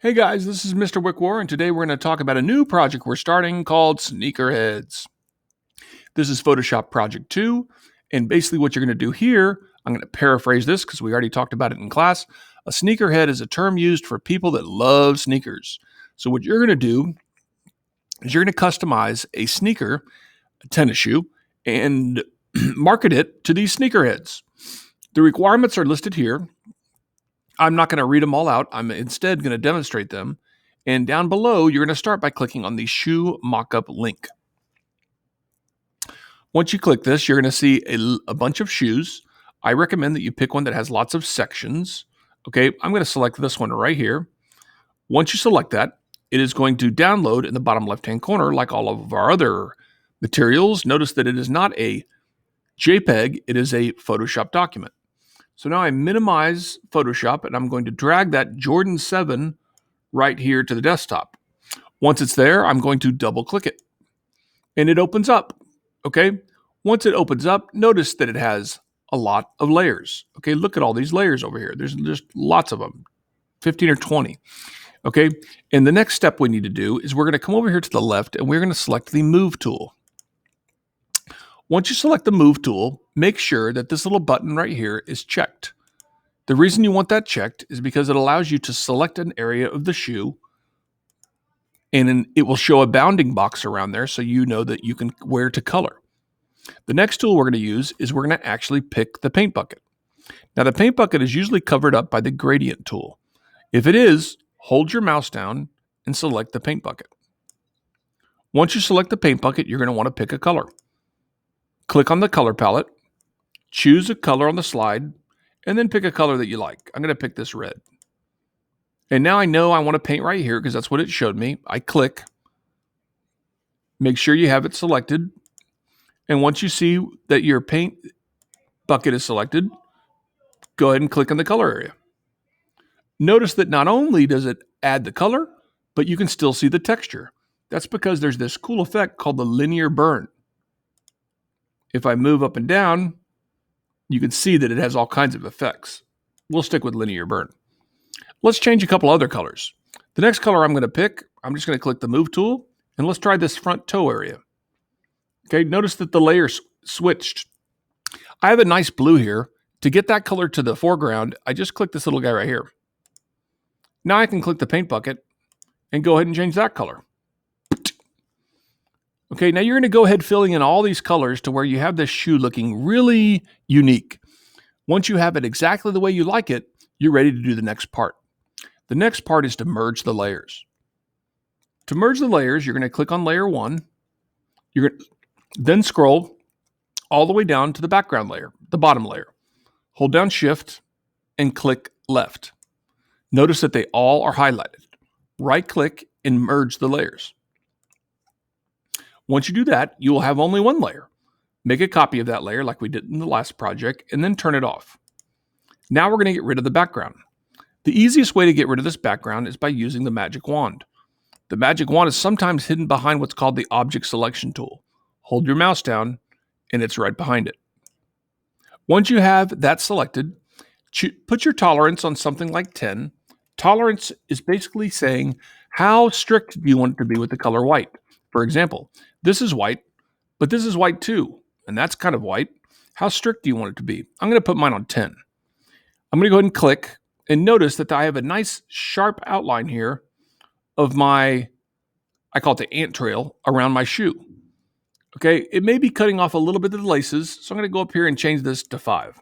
Hey guys, this is Mr. Wickwar, and today we're going to talk about a new project we're starting called Sneakerheads. This is Photoshop Project 2, and basically what you're going to do here, I'm going to paraphrase this because we already talked about it in class. A sneakerhead is a term used for people that love sneakers. So what you're going to do is you're going to customize a sneaker, a tennis shoe, and market it to these sneakerheads. The requirements are listed here. I'm not going to read them all out. I'm instead going to demonstrate them. And down below, you're going to start by clicking on the shoe mockup link. Once you click this, you're going to see a bunch of shoes. I recommend that you pick one that has lots of sections. Okay, I'm going to select this one right here. Once you select that, it is going to download in the bottom left-hand corner like all of our other materials. Notice that it is not a JPEG, it is a Photoshop document. So now I minimize Photoshop and I'm going to drag that Jordan 7 right here to the desktop. Once it's there, I'm going to double click it and it opens up. Okay. Once it opens up, notice that it has a lot of layers. Okay. Look at all these layers over here. There's just lots of them, 15 or 20. Okay. And the next step we need to do is we're going to come over here to the left and we're going to select the move tool. Once you select the move tool, make sure that this little button right here is checked. The reason you want that checked is because it allows you to select an area of the shoe and it will show a bounding box around there so you know that you can where to color. The next tool we're going to use is we're going to actually pick the paint bucket. Now the paint bucket is usually covered up by the gradient tool. If it is, hold your mouse down and select the paint bucket. Once you select the paint bucket, you're going to want to pick a color. Click on the color palette, choose a color on the slide, and then pick a color that you like. I'm going to pick this red. And now I know I want to paint right here because that's what it showed me. I click. Make sure you have it selected. And once you see that your paint bucket is selected, go ahead and click on the color area. Notice that not only does it add the color, but you can still see the texture. That's because there's this cool effect called the linear burn. If I move up and down, you can see that it has all kinds of effects. We'll stick with linear burn. Let's change a couple other colors. The next color I'm going to pick, I'm just going to click the move tool, and let's try this front toe area. Okay, notice that the layers switched. I have a nice blue here. To get that color to the foreground, I just click this little guy right here. Now I can click the paint bucket and go ahead and change that color. Okay, now you're going to go ahead filling in all these colors to where you have this shoe looking really unique. Once you have it exactly the way you like it, you're ready to do the next part. The next part is to merge the layers. To merge the layers, you're going to click on layer 1. You're going to then scroll all the way down to the background layer, the bottom layer. Hold down Shift and click left. Notice that they all are highlighted. Right-click and merge the layers. Once you do that, you will have only one layer. Make a copy of that layer like we did in the last project and then turn it off. Now we're going to get rid of the background. The easiest way to get rid of this background is by using the magic wand. The magic wand is sometimes hidden behind what's called the object selection tool. Hold your mouse down and it's right behind it. Once you have that selected, put your tolerance on something like 10. Tolerance is basically saying how strict do you want it to be with the color white. For example, this is white, but this is white too, and that's kind of white. How strict do you want it to be? I'm going to put mine on 10. I'm going to go ahead and click, and notice that I have a nice sharp outline here of I call it the ant trail around my shoe. Okay, it may be cutting off a little bit of the laces, so I'm going to go up here and change this to 5.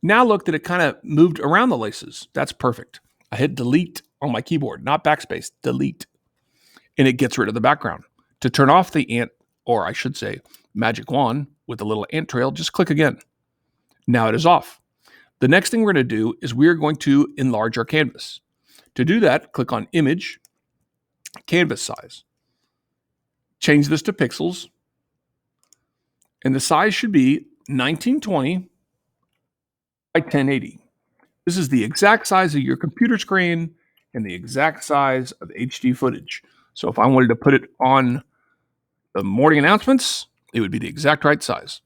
Now look that it kind of moved around the laces. That's perfect. I hit delete on my keyboard, not backspace, delete. And it gets rid of the background. To turn off the ant, or I should say magic wand with a little ant trail, just click again. Now it is off. The next thing we're going to do is we're going to enlarge our canvas. To do that, click on Image, Canvas Size. Change this to pixels. And the size should be 1920 by 1080. This is the exact size of your computer screen and the exact size of HD footage. So if I wanted to put it on the morning announcements, it would be the exact right size.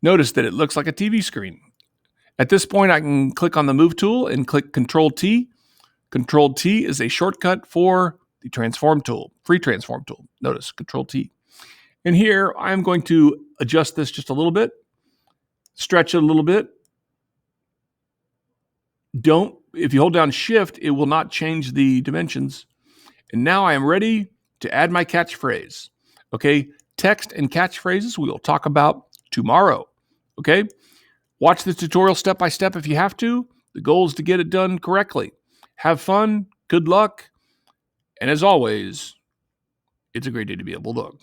Notice that it looks like a TV screen. At this point, I can click on the Move tool and click Control T. Control T is a shortcut for the Transform tool, free Transform tool. Notice Control T. And here, I'm going to adjust this just a little bit, stretch it a little bit. If you hold down Shift, it will not change the dimensions. And now I am ready to add my catchphrase. Okay, text and catchphrases we will talk about tomorrow. Okay, watch the tutorial step by step if you have to. The goal is to get it done correctly. Have fun, good luck, and as always, it's a great day to be a bulldog.